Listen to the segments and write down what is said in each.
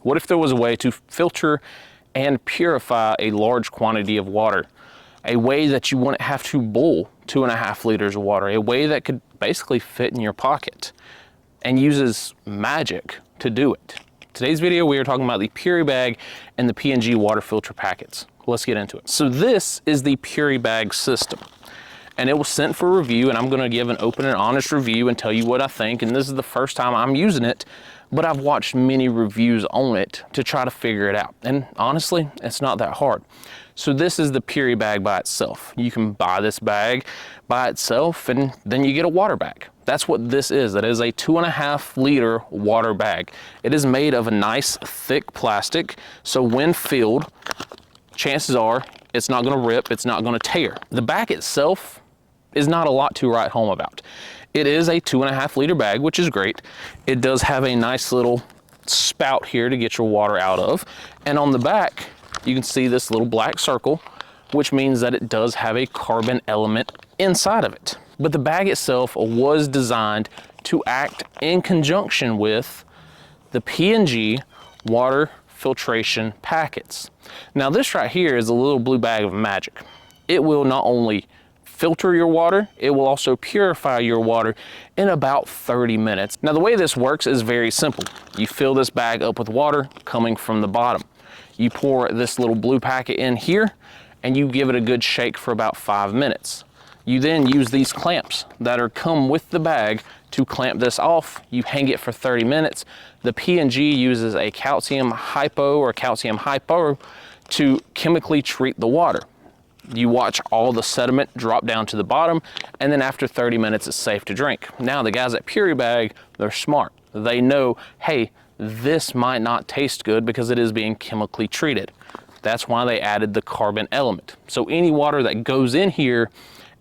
What if there was a way to filter and purify a large quantity of water? A way that you wouldn't have to boil 2.5 liters of water, a way that could basically fit in your pocket and uses magic to do it. Today's video, we are talking about the PuriBag and the P&G water filter packets. Let's get into it. So this is the PuriBag system, and it was sent for review, and I'm gonna give an open and honest review and tell you what I think. And this is the first time I'm using it, but I've watched many reviews on it to try to figure it out. And honestly, it's not that hard. So this is the PuriBag by itself. You can buy this bag by itself, and then you get a water bag. That's what this is. It is a 2.5 liter water bag. It is made of a nice thick plastic, so when filled, chances are it's not gonna rip, it's not gonna tear. The bag itself is not a lot to write home about. It is a 2.5 liter bag, which is great. It does have a nice little spout here to get your water out of. And on the back, you can see this little black circle, which means that it does have a carbon element inside of it. But the bag itself was designed to act in conjunction with the P&G water filtration packets. Now this right here is a little blue bag of magic. It will not only filter your water, it will also purify your water in about 30 minutes. Now the way this works is very simple. You fill this bag up with water coming from the bottom. You pour this little blue packet in here and you give it a good shake for about 5 minutes. You then use these clamps that are come with the bag to clamp this off. You hang it for 30 minutes. The P&G uses a calcium hypo or calcium hypo to chemically treat the water. You watch all the sediment drop down to the bottom, and then after 30 minutes, it's safe to drink. Now, the guys at PuriBag, they're smart. They know, hey, this might not taste good because it is being chemically treated. That's why they added the carbon element. So any water that goes in here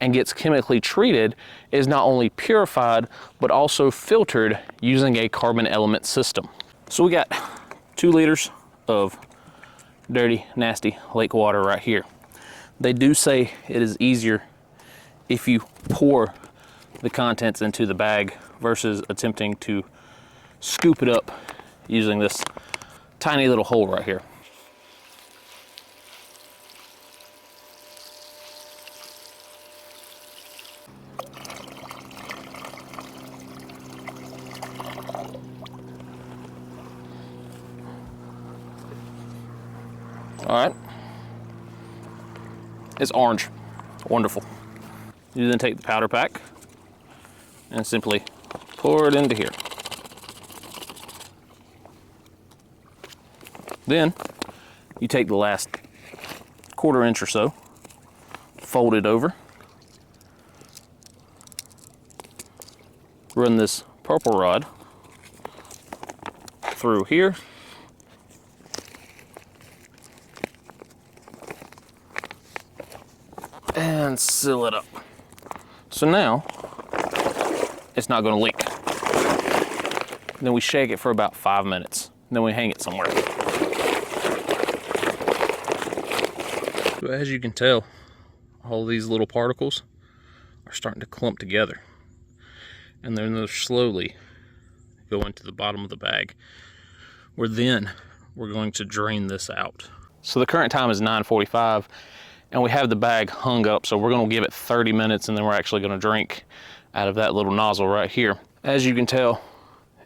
and gets chemically treated is not only purified, but also filtered using a carbon element system. So we got 2 liters of dirty, nasty lake water right here. They do say it is easier if you pour the contents into the bag versus attempting to scoop it up using this tiny little hole right here. All right, it's orange, wonderful. You then take the powder pack and simply pour it into here. Then you take the last 1/4 inch or so, fold it over, run this purple rod through here, and seal it up. So now it's not going to leak. Then we shake it for about 5 minutes. Then we hang it somewhere. So as you can tell, all these little particles are starting to clump together, and then they'll slowly go into the bottom of the bag, where then we're going to drain this out. So the current time is 9:45, and we have the bag hung up, so we're going to give it 30 minutes, and then we're actually going to drink out of that little nozzle right here. As you can tell,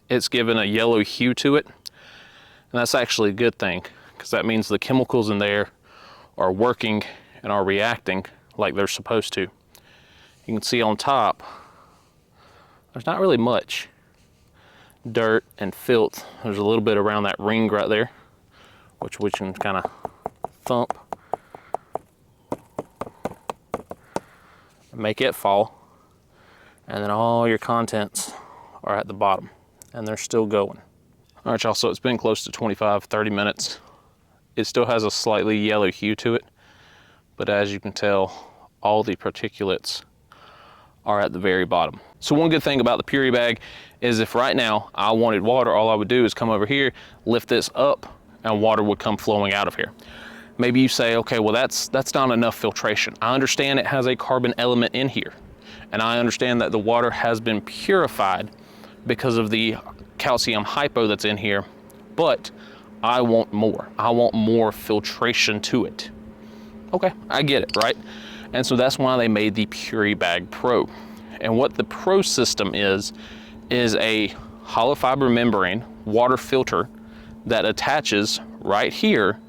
it's given a yellow hue to it, and that's actually a good thing, because that means the chemicals in there are working and are reacting like they're supposed to. You can see on top, there's not really much dirt and filth. There's a little bit around that ring right there, which we can kind of thump and make it fall. And then all your contents are at the bottom, and they're still going. All right, y'all, so it's been close to 25-30 minutes. It still has a slightly yellow hue to it, but as you can tell, all the particulates are at the very bottom. So one good thing about the PuriBag is if right now I wanted water, all I would do is come over here, lift this up, and water would come flowing out of here. Maybe you say, okay, well that's not enough filtration. I understand it has a carbon element in here, and I understand that the water has been purified because of the calcium hypo that's in here, but I want more. I want more filtration to it. Okay, I get it, right? And so that's why they made the PuriBag Pro. And what the Pro system is a hollow fiber membrane water filter that attaches right here,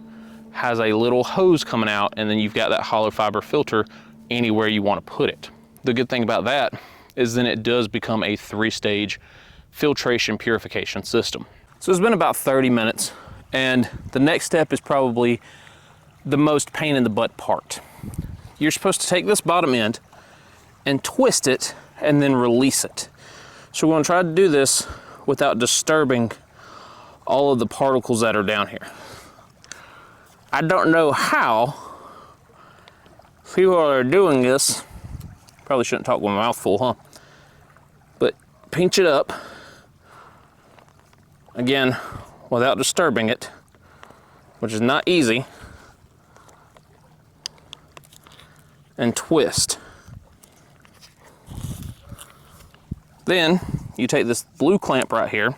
has a little hose coming out, and then you've got that hollow fiber filter anywhere you want to put it. The good thing about that is then it does become a 3-stage filtration purification system. So it's been about 30 minutes, and the next step is probably the most pain in the butt part. You're supposed to take this bottom end and twist it and then release it. So we're going to try to do this without disturbing all of the particles that are down here. I don't know how people are doing this. Probably shouldn't talk with my mouth full, huh? But pinch it up, again, without disturbing it, which is not easy, and twist. Then you take this blue clamp right here,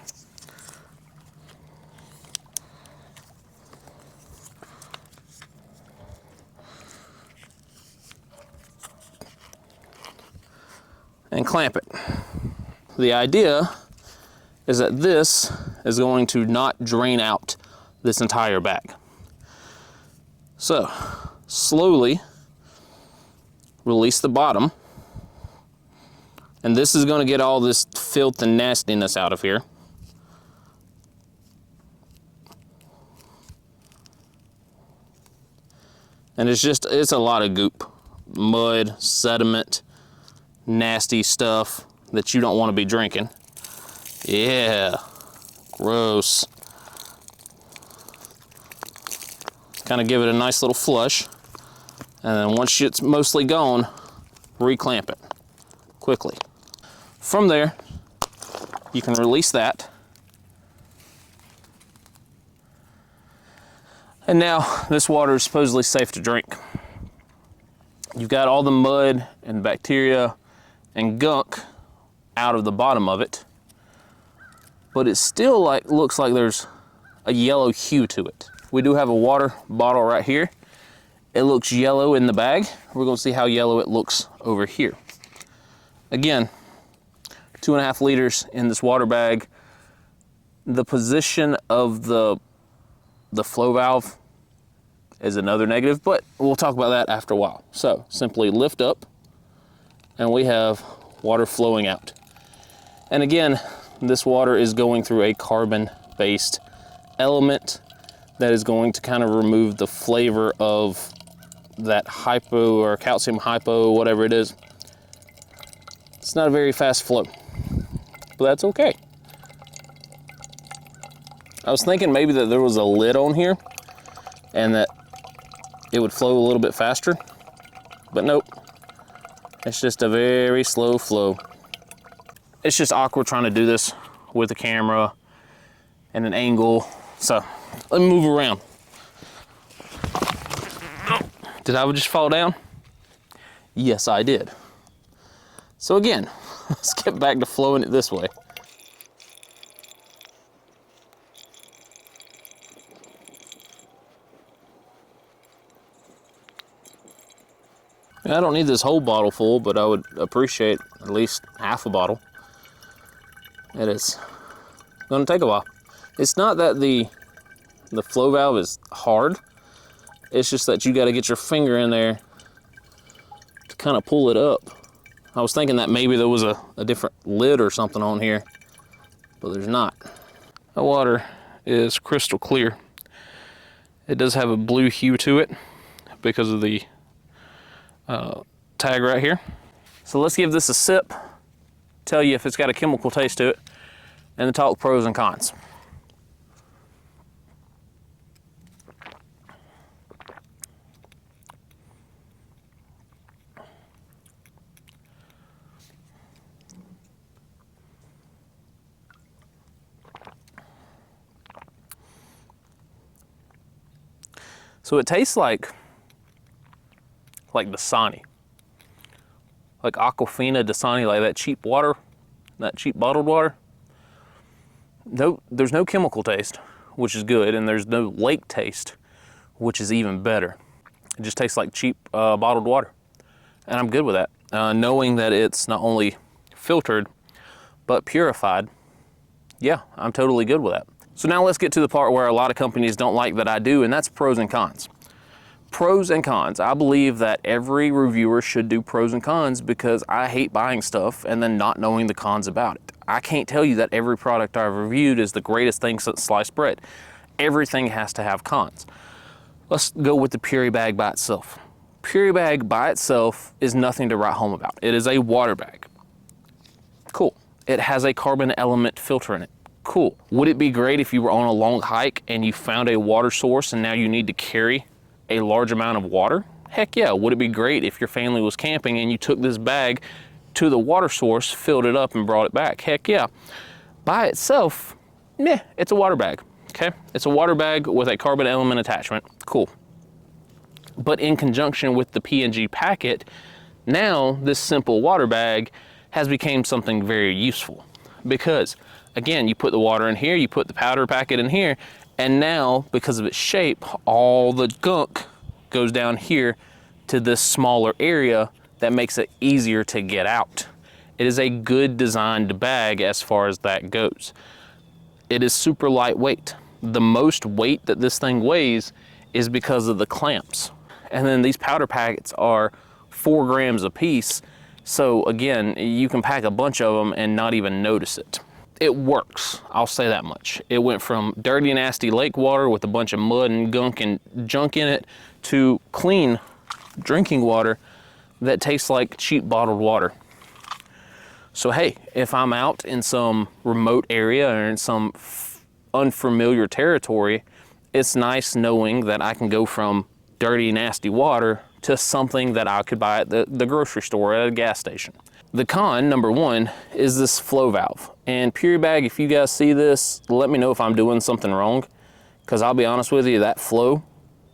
and clamp it. The idea is that this is going to not drain out this entire bag. So slowly release the bottom, and this is going to get all this filth and nastiness out of here. And it's a lot of goop, mud, sediment, nasty stuff that you don't want to be drinking. Yeah, gross. Kind of give it a nice little flush, and then once it's mostly gone, reclamp it quickly. From there, you can release that. And now this water is supposedly safe to drink. You've got all the mud and bacteria and gunk out of the bottom of it, but it still looks like there's a yellow hue to it. We do have a water bottle right here. It looks yellow in the bag. We're going to see how yellow it looks over here. Again, 2.5 liters in this water bag. The position of the flow valve is another negative, but we'll talk about that after a while. So simply lift up, and we have water flowing out. And again, this water is going through a carbon-based element that is going to kind of remove the flavor of that hypo or calcium hypo, whatever it is. It's not a very fast flow, but that's okay. I was thinking maybe that there was a lid on here and that it would flow a little bit faster, but nope. It's just a very slow flow. It's just awkward trying to do this with a camera and an angle. So let me move around. Did I just fall down? Yes, I did. So again, let's get back to flowing it this way. I don't need this whole bottle full, but I would appreciate at least half a bottle. It is going to take a while. It's not that the flow valve is hard. It's just that you got to get your finger in there to kind of pull it up. I was thinking that maybe there was a different lid or something on here, but there's not. The water is crystal clear. It does have a blue hue to it because of the tag right here. So let's give this a sip, tell you if it's got a chemical taste to it, and then talk pros and cons. So it tastes like Dasani, like Aquafina Dasani, like that cheap water, that cheap bottled water. No, there's no chemical taste, which is good, and there's no lake taste, which is even better. It just tastes like cheap bottled water, and I'm good with that. Knowing that it's not only filtered, but purified, yeah, I'm totally good with that. So now let's get to the part where a lot of companies don't like that I do, and that's pros and cons. Pros and cons. I believe that every reviewer should do pros and cons because I hate buying stuff and then not knowing the cons about it. I can't tell you that every product I've reviewed is the greatest thing since sliced bread. Everything has to have cons. Let's go with the PuriBag by itself. PuriBag by itself is nothing to write home about. It is a water bag. Cool. It has a carbon element filter in it. Cool. Would it be great if you were on a long hike and you found a water source and now you need to carry a large amount of water? Heck yeah. Would it be great if your family was camping and you took this bag to the water source, filled it up, and brought it back? Heck yeah. By itself, meh, it's a water bag. Okay? It's a water bag with a carbon element attachment. Cool. But in conjunction with the PNG packet, now this simple water bag has become something very useful. Because, again, you put the water in here, you put the powder packet in here, and now, because of its shape, all the gunk goes down here to this smaller area that makes it easier to get out. It is a good designed bag as far as that goes. It is super lightweight. The most weight that this thing weighs is because of the clamps. And then these powder packets are 4 grams a piece. So again, you can pack a bunch of them and not even notice it. It works, I'll say that much. It went from dirty, nasty lake water with a bunch of mud and gunk and junk in it to clean drinking water that tastes like cheap bottled water. So hey, if I'm out in some remote area or in some unfamiliar territory, it's nice knowing that I can go from dirty, nasty water to something that I could buy at the grocery store at a gas station. The con, number one, is this flow valve. And PuriBag, if you guys see this, let me know if I'm doing something wrong, because I'll be honest with you, that flow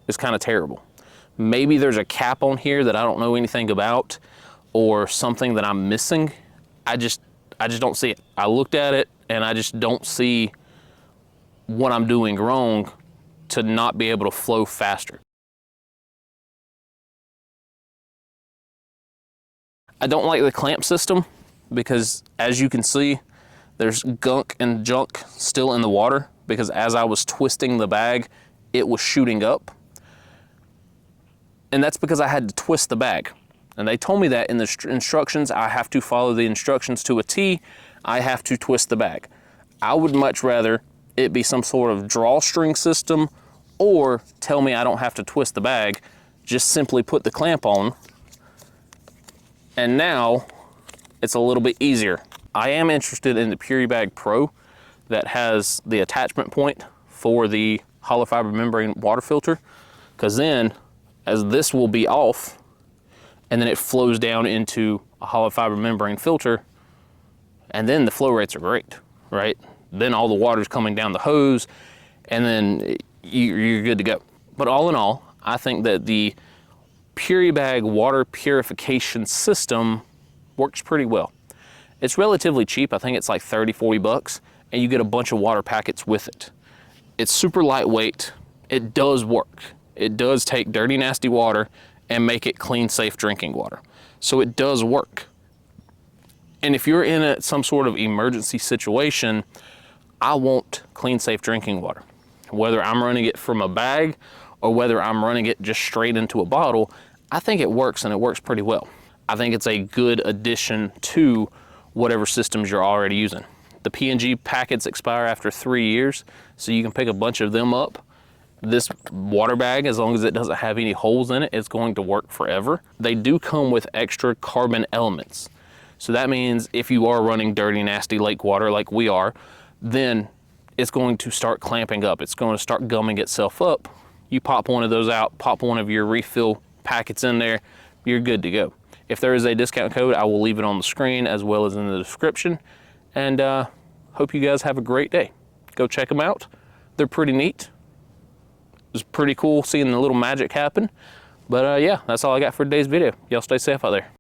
is kind of terrible. Maybe there's a cap on here that I don't know anything about, or something that I'm missing. I just don't see it. I looked at it and I just don't see what I'm doing wrong to not be able to flow faster. I don't like the clamp system because, as you can see, there's gunk and junk still in the water because as I was twisting the bag, it was shooting up. And that's because I had to twist the bag. And they told me that in the instructions. I have to follow the instructions to a T. I have to twist the bag. I would much rather it be some sort of drawstring system, or tell me I don't have to twist the bag, just simply put the clamp on, and now it's a little bit easier. I am interested in the PuriBag Pro that has the attachment point for the hollow fiber membrane water filter, because then, as this will be off, and then it flows down into a hollow fiber membrane filter, and then the flow rates are great, right? Then all the water's coming down the hose, and then you're good to go. But all in all, I think that the PuriBag water purification system works pretty well. It's relatively cheap. I think it's like 30, 40 bucks, and you get a bunch of water packets with it. It's super lightweight. It does work. It does take dirty, nasty water and make it clean, safe drinking water. So it does work. And if you're in some sort of emergency situation, I want clean, safe drinking water. Whether I'm running it from a bag or whether I'm running it just straight into a bottle, I think it works, and it works pretty well. I think it's a good addition to whatever systems you're already using. The PNG packets expire after 3 years, so you can pick a bunch of them up. This water bag, as long as it doesn't have any holes in it, it's going to work forever. They do come with extra carbon elements. So that means if you are running dirty, nasty lake water like we are, then it's going to start clamping up. It's going to start gumming itself up. You pop one of those out, pop one of your refill packets in there, you're good to go. If there is a discount code, I will leave it on the screen as well as in the description. And hope you guys have a great day. Go check them out. They're pretty neat. It's pretty cool seeing the little magic happen. But yeah, that's all I got for today's video. Y'all stay safe out there.